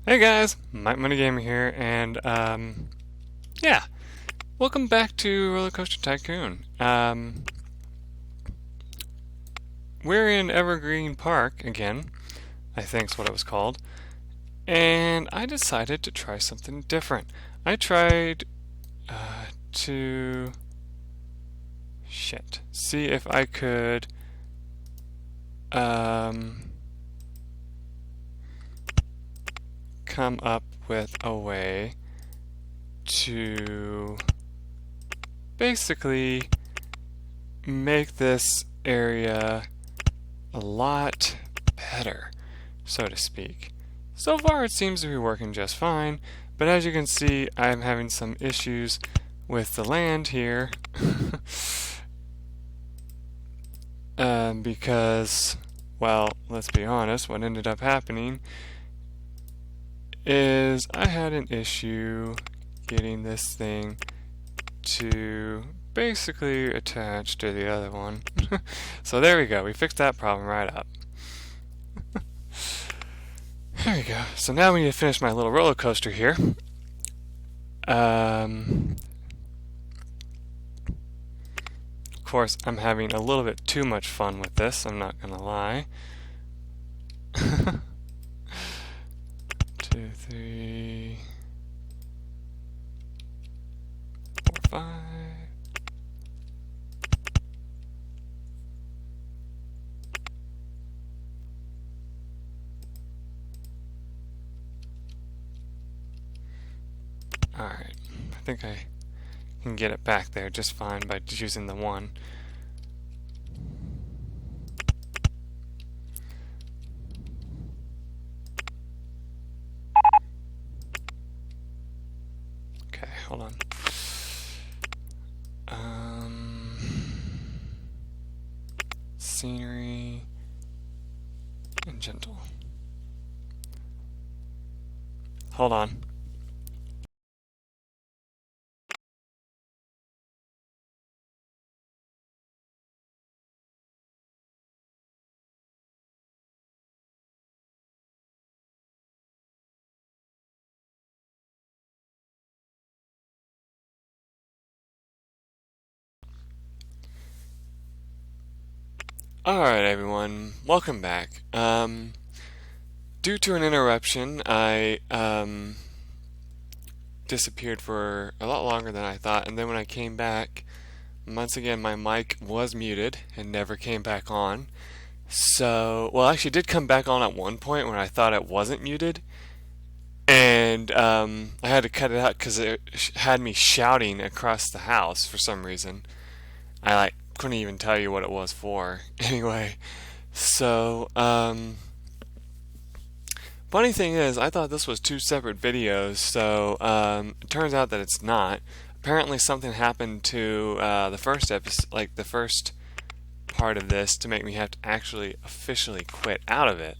Hey guys, MikeMoneyGMR here, and yeah, welcome back to Rollercoaster Tycoon. We're in Evergreen Park again, I think's what it was called, and I decided to try something different. I tried to see if I could come up with a way to basically make this area a lot better, so to speak. So far it seems to be working just fine, but as you can see I'm having some issues with the land here because, well, let's be honest, what ended up happening is I had an issue getting this thing to basically attach to the other one. So there we go, we fixed that problem right up. There we go. So now we need to finish my little roller coaster here. Of course, I'm having a little bit too much fun with this, I'm not gonna lie. 2, 3, 4, 5. Alright, I think I can get it back there just fine by just using the one. Okay, hold on. Scenery and gentle. Hold on. Alright everyone, welcome back. Due to an interruption, I disappeared for a lot longer than I thought, and then when I came back, once again my mic was muted and never came back on. So, well, actually did come back on at one point when I thought it wasn't muted, and I had to cut it out because it had me shouting across the house for some reason. I couldn't even tell you what it was for. Anyway, so funny thing is, I thought this was two separate videos, so it turns out that it's not. Apparently something happened to the first episode, like the first part of this, to make me have to actually officially quit out of it.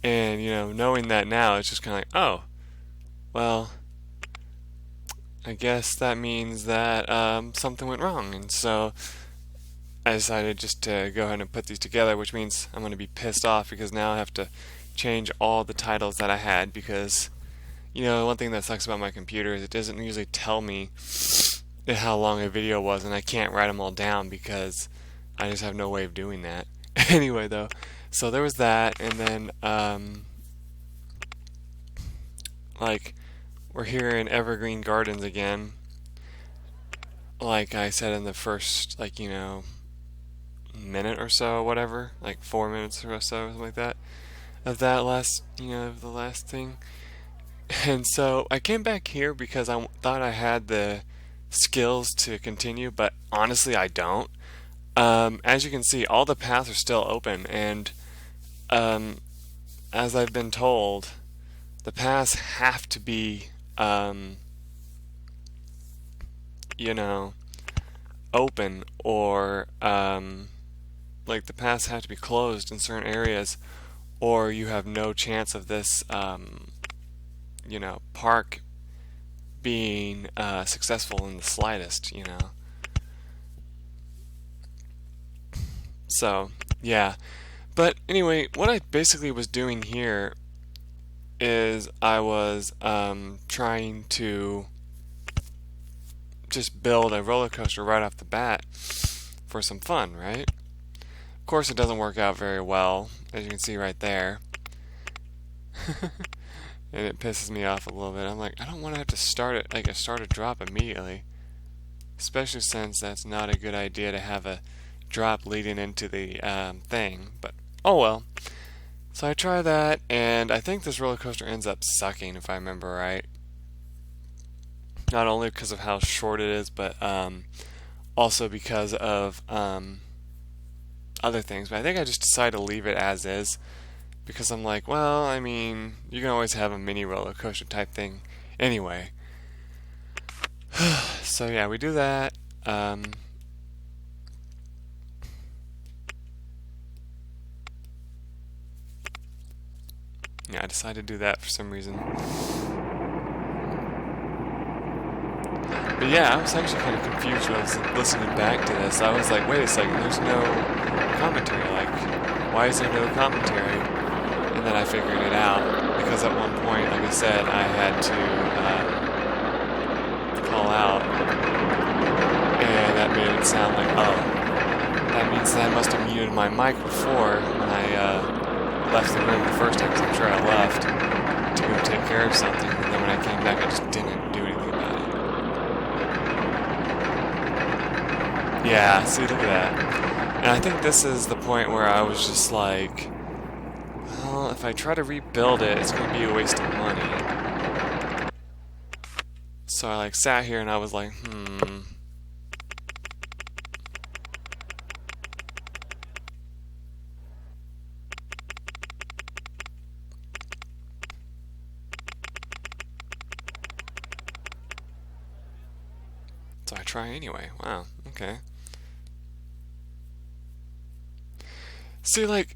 And, knowing that now, it's just kind of like, oh, well, I guess that means that something went wrong. And so I decided just to go ahead and put these together, which means I'm going to be pissed off because now I have to change all the titles that I had because, one thing that sucks about my computer is it doesn't usually tell me how long a video was, and I can't write them all down because I just have no way of doing that. Anyway, though, so there was that, and then we're here in Evergreen Gardens again. Like I said in the first, minute or so, whatever, like 4 minutes or so, something like that, of that last, of the last thing. And so I came back here because I thought I had the skills to continue, but honestly I don't. As you can see, all the paths are still open, and as I've been told, the paths have to be, open, or the paths have to be closed in certain areas, or you have no chance of this, park being successful in the slightest. So, yeah. But anyway, what I basically was doing here is I was trying to just build a roller coaster right off the bat for some fun, right? Of course, it doesn't work out very well, as you can see right there. And it pisses me off a little bit. I'm like, I don't want to have to start it like start a drop immediately, especially since that's not a good idea to have a drop leading into the thing. But oh well. So I try that, and I think this roller coaster ends up sucking, if I remember right. Not only because of how short it is, but also because of other things. But I think I just decided to leave it as is, because I'm like, well, I mean, you can always have a mini roller coaster type thing anyway. So yeah, we do that. Yeah, I decided to do that for some reason. But yeah, I was actually kind of confused when I was listening back to this. I was like, wait a second, there's no commentary. Like, why is there no commentary? And then I figured it out, because at one point, like I said, I had to call out, and that made it sound like, oh, that means that I must have muted my mic before when I left the room the first time, because I'm sure I left to go take care of something, and then when I came back, I just didn't do anything about it. Yeah, see, look at that. And I think this is the point where I was just like, well, if I try to rebuild it, it's going to be a waste of money. So I like sat here and I was like, So I try anyway. Wow, okay. See, like,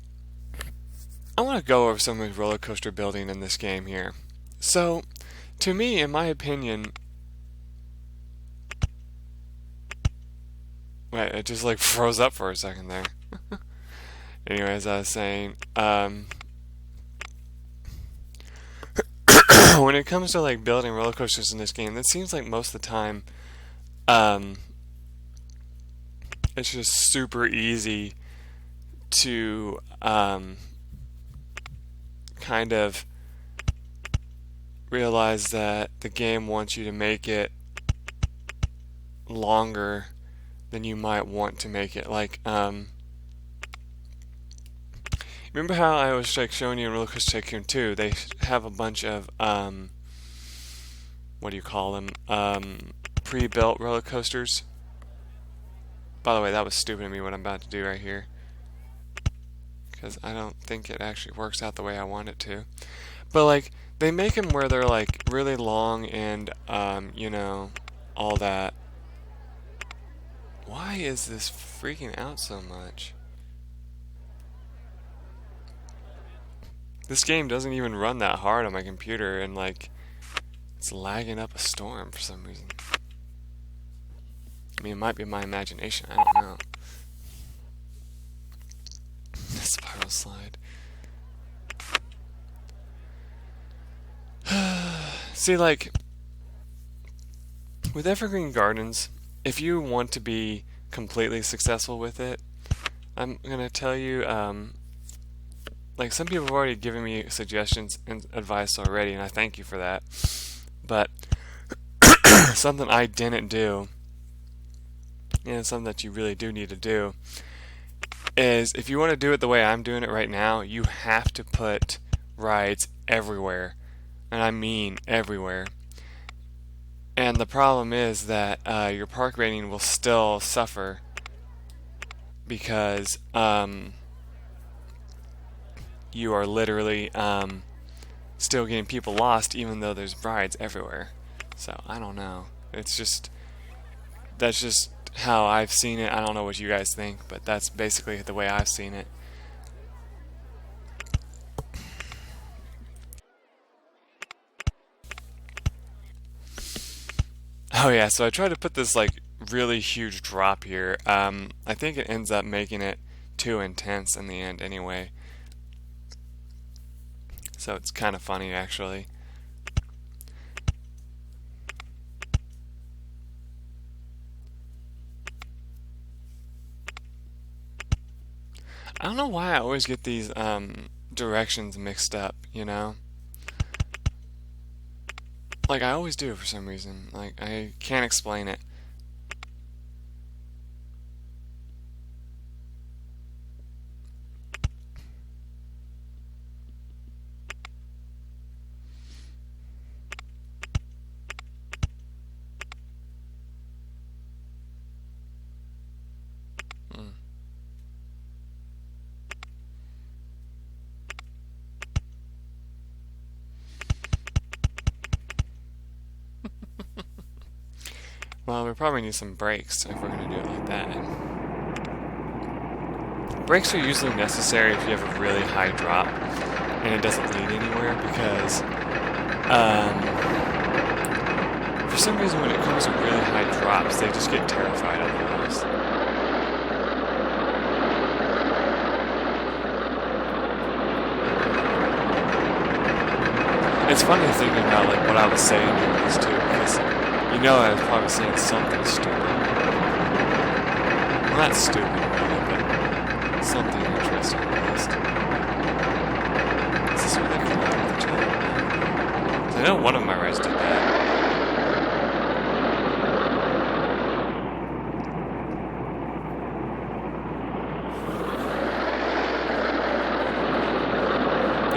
I want to go over some of the roller coaster building in this game here. So, to me, in my opinion, wait, it just like froze up for a second there. Anyways, I was saying, when it comes to like building roller coasters in this game, it seems like most of the time, it's just super easy to kind of realize that the game wants you to make it longer than you might want to make it. Like, remember how I was like showing you in Rollercoaster Tycoon 2, they have a bunch of what do you call them? Pre-built roller coasters. By the way, that was stupid of me what I'm about to do right here, because I don't think it actually works out the way I want it to. But like, they make them where they're like really long and you know, all that. Why is this freaking out so much? This game doesn't even run that hard on my computer, and like, it's lagging up a storm for some reason. I mean, it might be my imagination, I don't know. Spiral slide. See, like, with Evergreen Gardens, if you want to be completely successful with it, I'm gonna tell you, like, some people have already given me suggestions and advice already, and I thank you for that. But something I didn't do, and something that you really do need to do, is if you want to do it the way I'm doing it right now, you have to put rides everywhere. And I mean everywhere. And the problem is that your park rating will still suffer, because you are literally still getting people lost even though there's rides everywhere. So I don't know. It's just, that's just how I've seen it. I don't know what you guys think, but that's basically the way I've seen it. Oh yeah, so I tried to put this like really huge drop here. I think it ends up making it too intense in the end anyway. So it's kind of funny actually. I don't know why I always get these directions mixed up, you know? Like I always do for some reason. Like I can't explain it. Mm. Well, we probably need some brakes if we're going to do it like that. Brakes are usually necessary if you have a really high drop and it doesn't lead anywhere because for some reason when it comes to really high drops, they just get terrified otherwise. It's funny thinking about like what I was saying during this too, because you know I was probably saying something stupid. Well, not stupid really, but something interesting at least. Is this where they collide with each other? 'Cause I know one of my rides did that.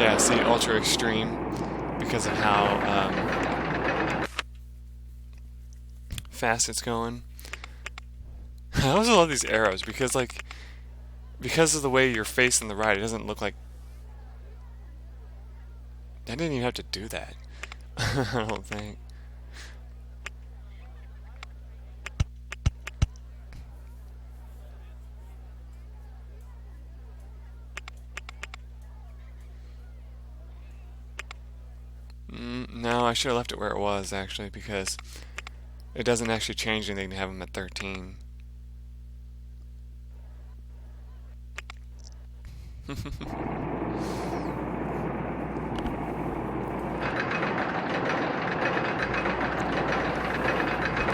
Yeah, see, Ultra Extreme, because of how fast it's going. I also love these arrows because because of the way you're facing the ride, it doesn't look like I didn't even have to do that. I don't think. No, I should have left it where it was actually because it doesn't actually change anything to have them at 13.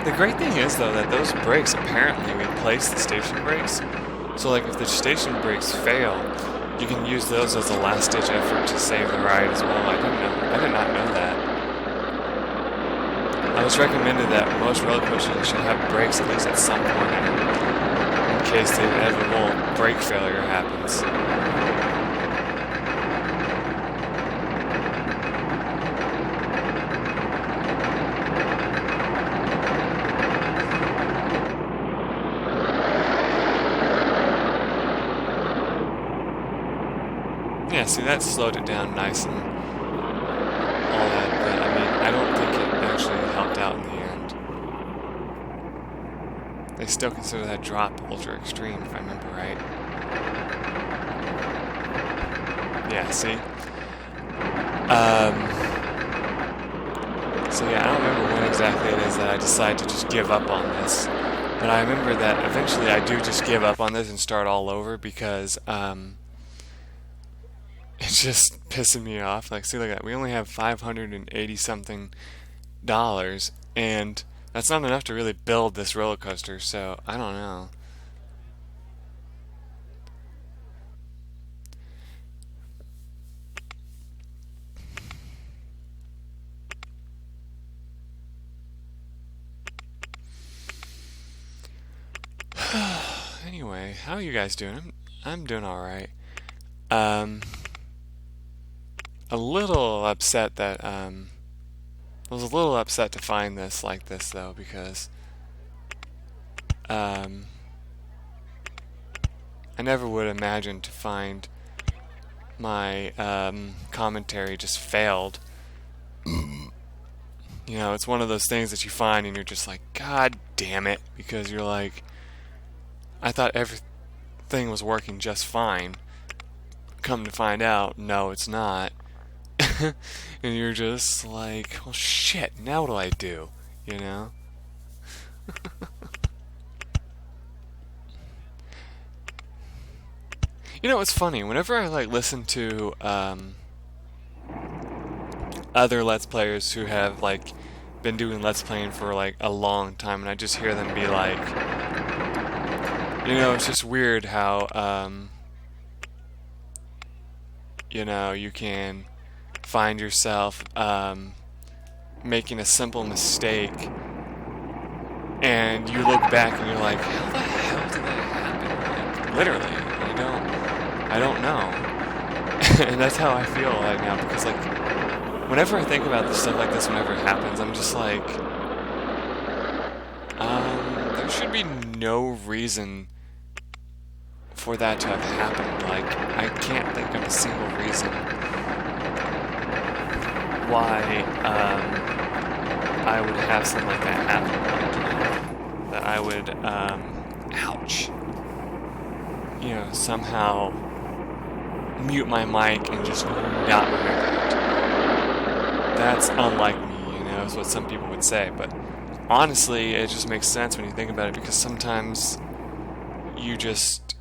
The great thing is though that those brakes apparently replace the station brakes. So like if the station brakes fail, you can use those as a last ditch effort to save the ride as well. I did not know that. I was recommended that most roller coasters should have brakes at least at some point in case the inevitable brake failure happens. Yeah, see, that slowed it down nice and all that, but I mean, I don't think it actually helped out in the end. They still consider that drop ultra extreme, if I remember right. Yeah, see? So yeah, I don't remember when exactly it is that I decide to just give up on this, but I remember that eventually I do just give up on this and start all over because, it's just pissing me off. Like, see, look at that. We only have $580 something, and that's not enough to really build this roller coaster. So I don't know. Anyway, how are you guys doing? I'm doing all right. A little upset that I was a little upset to find this like this though because I never would imagine to find my commentary just failed. You know, it's one of those things that you find and you're just like, God damn it, because you're like, I thought everything was working just fine. Come to find out, no, it's not. And you're just like, well, shit, now what do I do? You know? You know, it's funny. Whenever I like listen to other Let's Players who have like been doing Let's Playing for like a long time, and I just hear them be like, you know, it's just weird how you know, you can find yourself making a simple mistake, and you look back and you're like, how the hell did that happen? Like, literally, I don't know. And that's how I feel right now, because like whenever I think about stuff like this, whenever it happens, I'm just like, there should be no reason for that to have happened. Like, I can't think of a single reason why I would have something like that happen. Like, that I would, ouch, you know, somehow mute my mic and just not remember it. That's unlike me, you know, is what some people would say, but honestly, it just makes sense when you think about it, because sometimes you just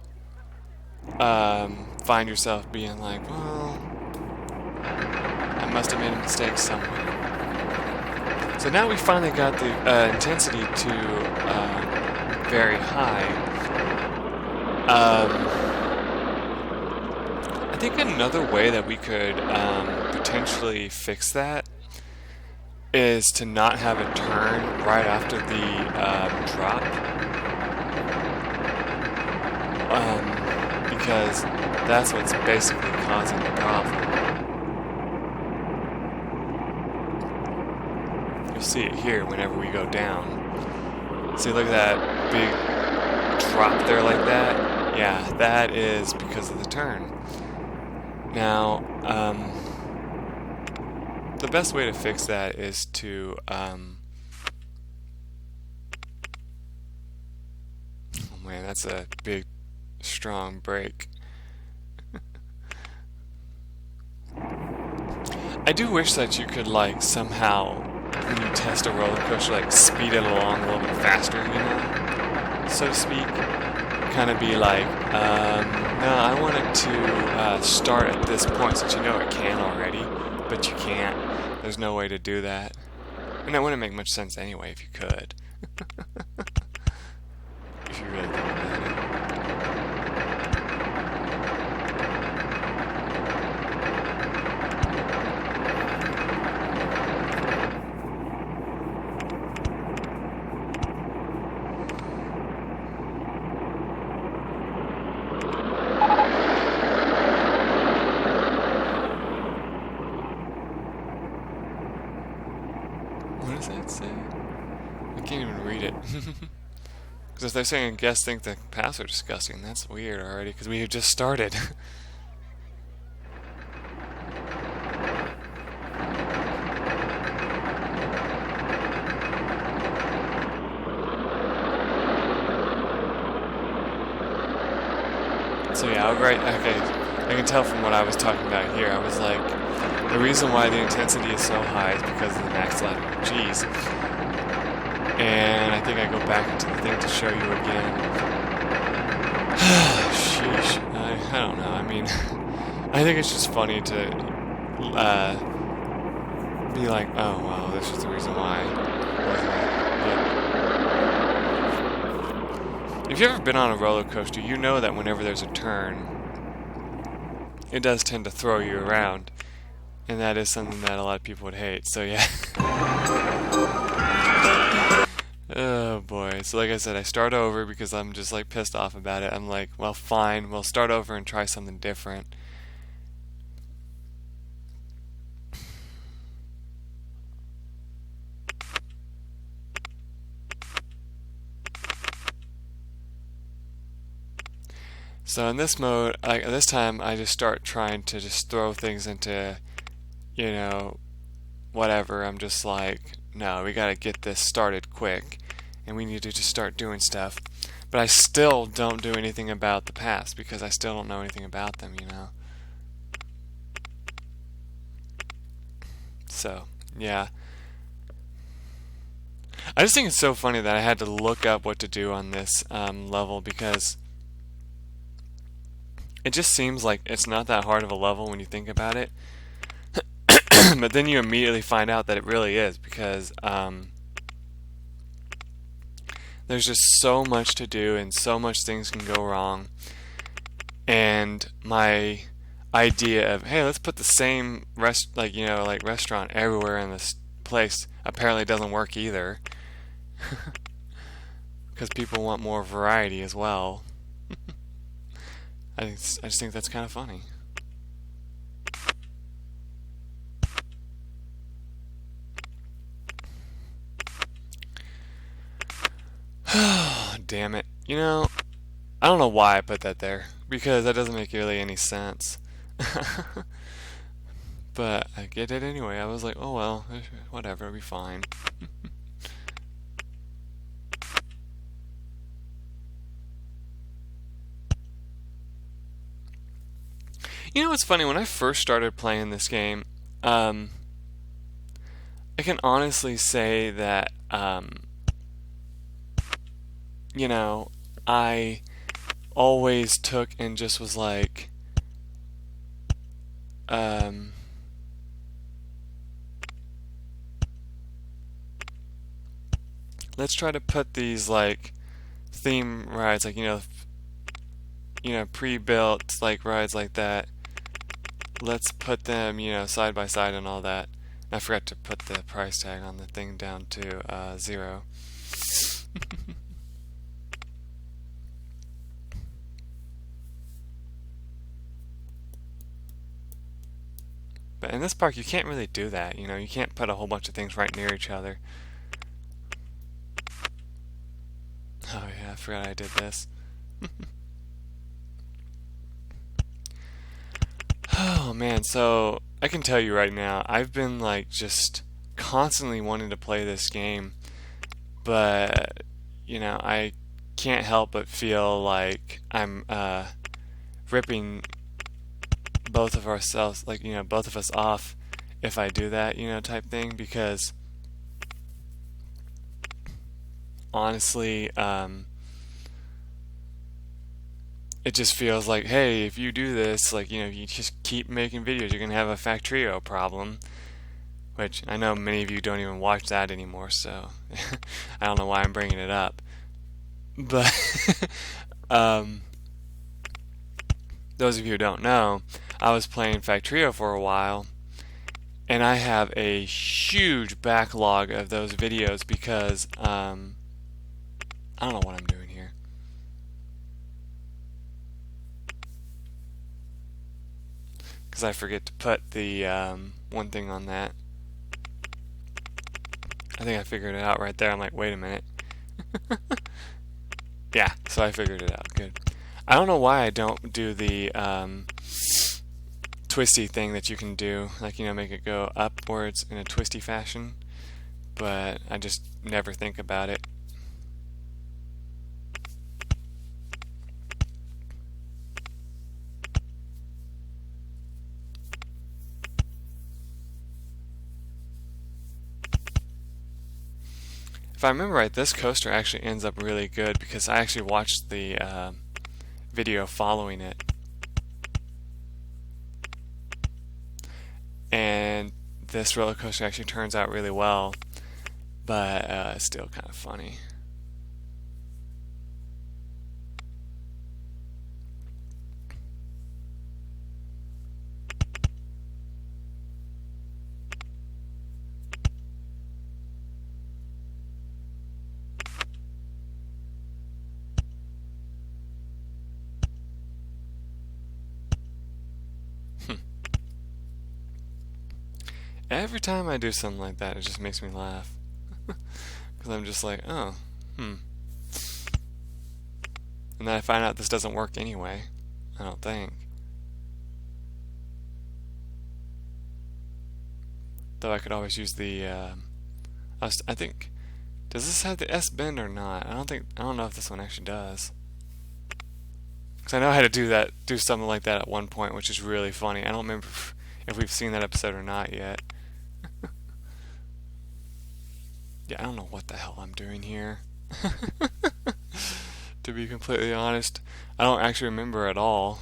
find yourself being like, well, I must have made a mistake somewhere. So now we finally got the intensity to very high. I think another way that we could potentially fix that is to not have a turn right after the drop. Because that's what's basically causing the problem. You'll see it here whenever we go down. See, look at that big drop there like that? Yeah, that is because of the turn. Now, the best way to fix that is to, oh man, that's a big, strong break. I do wish that you could, like, somehow, when you test a roller coaster, like, speed it along a little bit faster, you know, so to speak. Kind of be like, no, I want it to start at this point, since you know it can already, but you can't. There's no way to do that. And that wouldn't make much sense anyway if you could. If you really think about it. What does that say? I can't even read it. Because if they're saying guests think the paths are disgusting, that's weird already, because we have just started. So yeah, I'll write, okay, I can tell from what I was talking about here, I was like, the reason why the intensity is so high is because of the max latitude G's. And I think I go back into the thing to show you again. Sheesh. I don't know. I mean, I think it's just funny to be like, oh, wow, this is the reason why. If you've ever been on a roller coaster, you know that whenever there's a turn, it does tend to throw you around. And that is something that a lot of people would hate, so yeah. Oh boy. So like I said, I start over because I'm just like pissed off about it. I'm like, well, fine, we'll start over and try something different. So in this mode, this time I just start trying to just throw things into, you know, whatever. I'm just like, no, we gotta get this started quick, and we need to just start doing stuff. But I still don't do anything about the past, because I still don't know anything about them, you know. So, yeah. I just think it's so funny that I had to look up what to do on this level, because it just seems like it's not that hard of a level when you think about it. But then you immediately find out that it really is, because there's just so much to do and so much things can go wrong. And my idea of, hey, let's put the same restaurant everywhere in this place apparently doesn't work either. Because people want more variety as well. I just think that's kind of funny. Damn it. I don't know why I put that there, because that doesn't make really any sense. But I get it anyway. I was like, oh well, whatever, it'll be fine. What's funny? When I first started playing this game, I can honestly say that, I always took and just was like, let's try to put these like theme rides, like pre-built like rides like that. Let's put them, side by side and all that. I forgot to put the price tag on the thing down to 0. But in this park, you can't really do that. You can't put a whole bunch of things right near each other. Oh yeah, I forgot I did this. Oh man, so I can tell you right now, I've been like just constantly wanting to play this game, but I can't help but feel like I'm ripping both of ourselves, like both of us off if I do that, type thing, because honestly, it just feels like, hey, if you do this, like, you just keep making videos, you're gonna have a Factorio problem, which I know many of you don't even watch that anymore, so I don't know why I'm bringing it up. But those of you who don't know, I was playing Factorio for a while, and I have a huge backlog of those videos because I don't know what I'm doing here. Because I forget to put the one thing on that. I think I figured it out right there. I'm like, wait a minute. Yeah, so I figured it out. Good. I don't know why I don't do the twisty thing that you can do, like, make it go upwards in a twisty fashion, but I just never think about it. If I remember right, this coaster actually ends up really good because I actually watched the video following it. And this roller coaster actually turns out really well, but it's still kind of funny. Every time I do something like that, it just makes me laugh. Because I'm just like, oh, And then I find out this doesn't work anyway. I don't think. Though I could always use the, I think, does this have the S bend or not? I don't know if this one actually does. Because I know how to do something like that at one point, which is really funny. I don't remember if we've seen that episode or not yet. Yeah, I don't know what the hell I'm doing here. To be completely honest, I don't actually remember at all.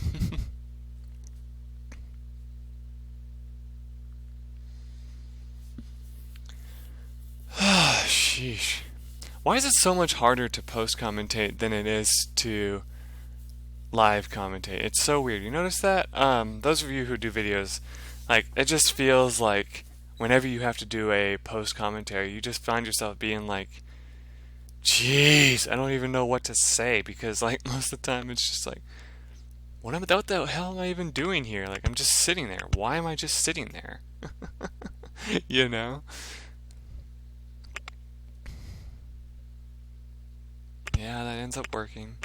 Sheesh. Why is it so much harder to post commentate than it is to live commentate? It's so weird. You notice that? Those of you who do videos, like, it just feels like whenever you have to do a post commentary, you just find yourself being like, jeez, I don't even know what to say, because like most of the time it's just like, what the hell am I even doing here? Like, I'm just sitting there. Why am I just sitting there? You know? Yeah, that ends up working.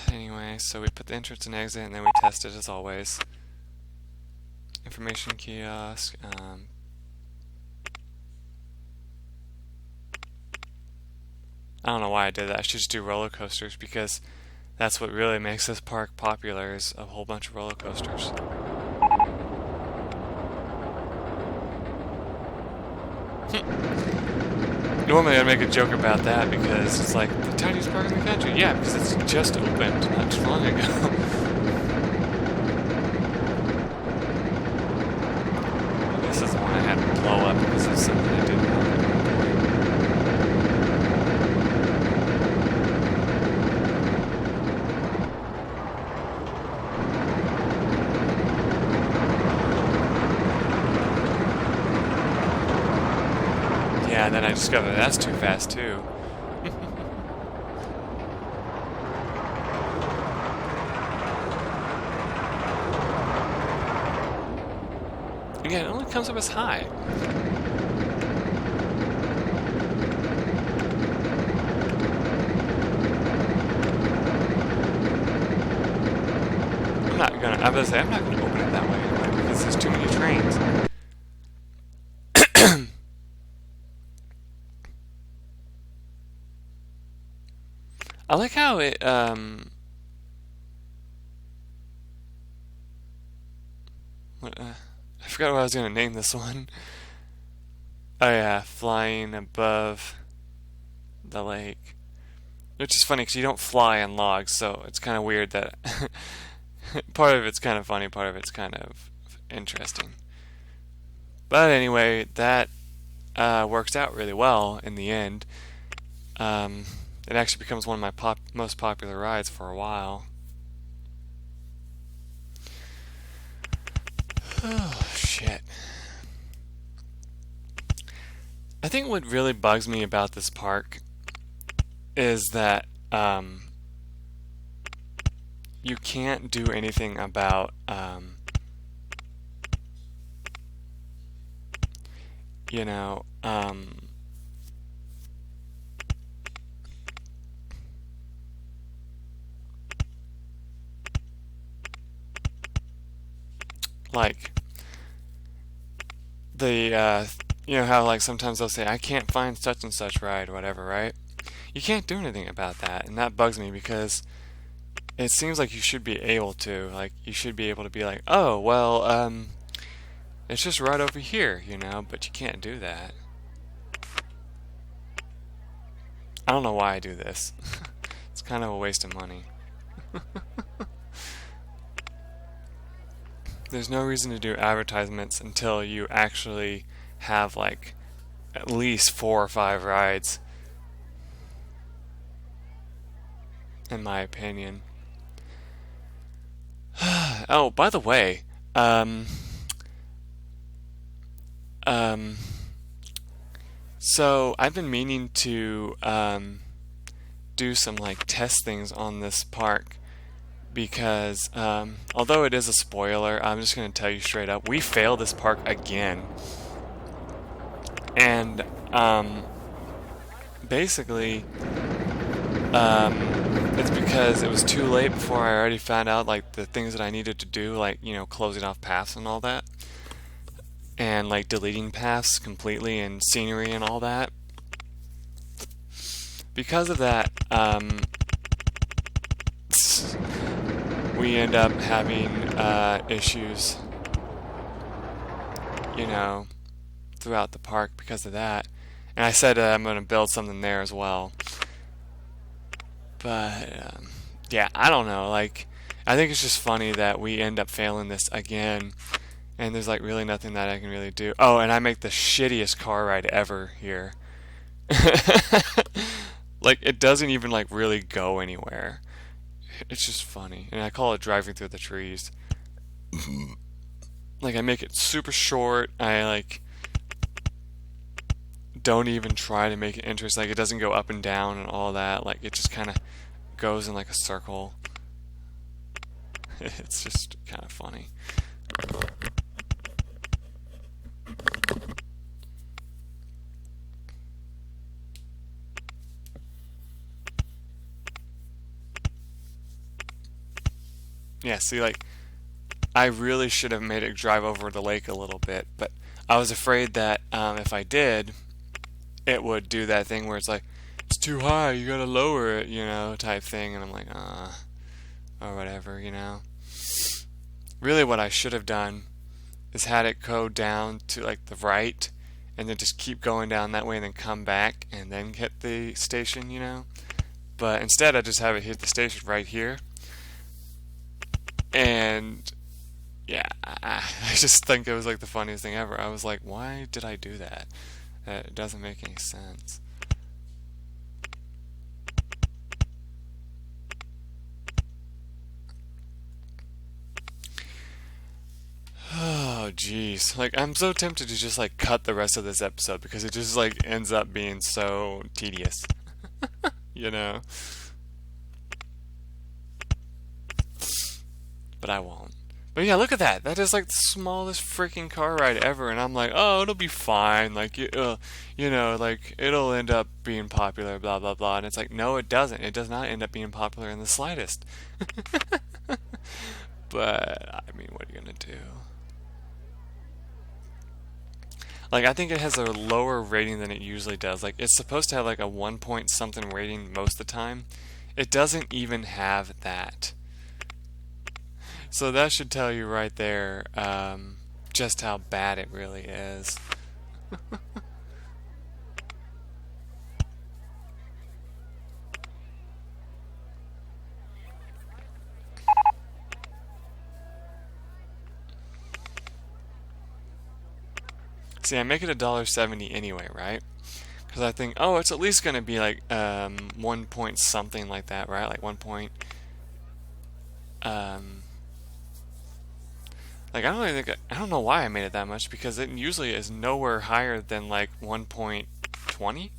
Anyway, so we put the entrance and exit, and then we test it as always. Information kiosk. I don't know why I did that. I should just do roller coasters, because that's what really makes this park popular, is a whole bunch of roller coasters. Normally I'd make a joke about that, because it's like the tiniest park in the country. Yeah, because it's just opened not too long ago. This is the one I had to blow up because of something I didn't know. Yeah, and then I discovered that's too fast too. Again, it only comes up as high. I'm gonna say I'm not gonna open it that way anyway, because there's too many trains. I like how it, I forgot what I was going to name this one. Oh yeah, flying above the lake. Which is funny, because you don't fly on logs, so it's kind of weird that part of it's kind of funny, part of it's kind of interesting. But anyway, that works out really well in the end. It actually becomes one of my most popular rides for a while. Oh, shit. I think what really bugs me about this park is that you can't do anything about you know, like the you know how like sometimes they'll say I can't find such and such ride or whatever, right? You can't do anything about that, and that bugs me, because it seems like you should be able to, like, you should be able to be like, oh well, it's just right over here, you know, but you can't do that. I don't know why I do this. It's kind of a waste of money. There's no reason to do advertisements until you actually have like at least 4 or 5 rides, in my opinion. Oh, by the way, so I've been meaning to do some like test things on this park, because although it is a spoiler, I'm just going to tell you straight up, we failed this park again. And basically it's because it was too late before I already found out like the things that I needed to do, like, you know, closing off paths and all that, and like deleting paths completely and scenery and all that. Because of that, we end up having issues, you know, throughout the park because of that. And I said I'm going to build something there as well. But yeah, I don't know. Like, I think it's just funny that we end up failing this again, And there's like really nothing that I can really do. Oh, and I make the shittiest car ride ever here. Like it doesn't even like really go anywhere. It's just funny. And I call it driving through the trees. Like I make it super short. I like don't even try to make it interesting. Like it doesn't go up and down and all that. Like it just kind of goes in like a circle. It's just kind of funny. Yeah, see, like I really should have made it drive over the lake a little bit, but I was afraid that if I did, it would do that thing where it's like, it's too high, you gotta lower it, type thing. And I'm like, or whatever, Really, what I should have done is had it go down to like the right, and then just keep going down that way, and then come back, and then hit the station. But instead, I just have it hit the station right here, and yeah, I just think it was like the funniest thing ever. I was like, why did I do that? It doesn't make any sense. Oh, jeez. Like, I'm so tempted to just like cut the rest of this episode because it just like ends up being so tedious. you know? But I won't. But yeah, look at that. That is like the smallest freaking car ride ever, and I'm like, oh, it'll be fine. Like, like it'll end up being popular, blah blah blah. And it's like, no, it doesn't. It does not end up being popular in the slightest. But I mean, what are you gonna do? Like, I think it has a lower rating than it usually does. Like, it's supposed to have like a 1 point something rating most of the time. It doesn't even have that. So that should tell you right there just how bad it really is. See, I make it $1.70 anyway, right? Because I think, oh, it's at least going to be like 1 point something like that, right? Like 1 point. Like I don't know why I made it that much, because it usually is nowhere higher than like 1.20,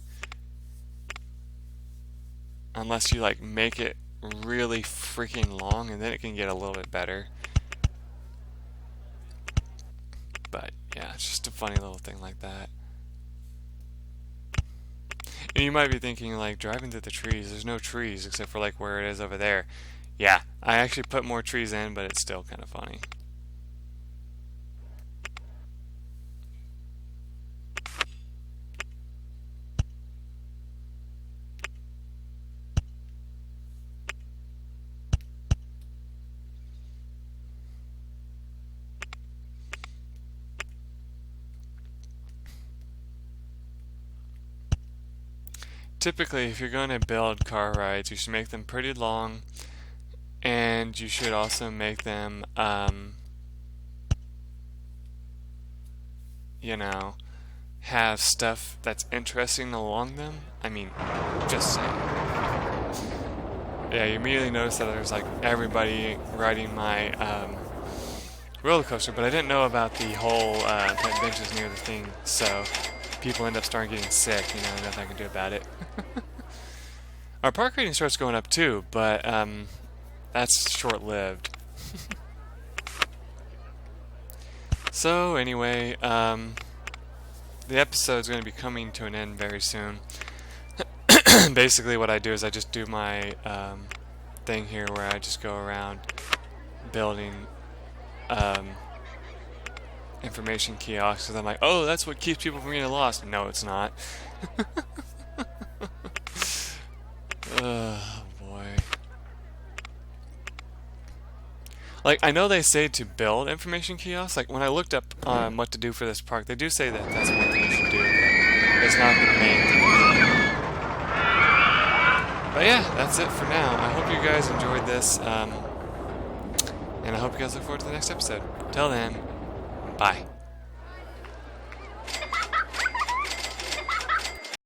unless you like make it really freaking long, and then it can get a little bit better. But yeah, it's just a funny little thing like that. And you might be thinking, like, driving through the trees, there's no trees except for like where it is over there. Yeah, I actually put more trees in, but it's still kind of funny. Typically, if you're going to build car rides, you should make them pretty long, and you should also make them, have stuff that's interesting along them. I mean, just saying. Yeah, you immediately notice that there's like everybody riding my roller coaster, but I didn't know about the whole pet benches near the thing, so people end up starting getting sick, nothing I can do about it. Our park rating starts going up too, but that's short-lived. So anyway, the episode's going to be coming to an end very soon. Basically what I do is I just do my thing here where I just go around building information kiosks, because I'm like, oh, that's what keeps people from getting lost. No, it's not. Oh boy. Like, I know they say to build information kiosks. Like, when I looked up what to do for this park, they do say that that's one thing you should do. It's not the main thing. But yeah, that's it for now. I hope you guys enjoyed this, and I hope you guys look forward to the next episode. Till then, Bye.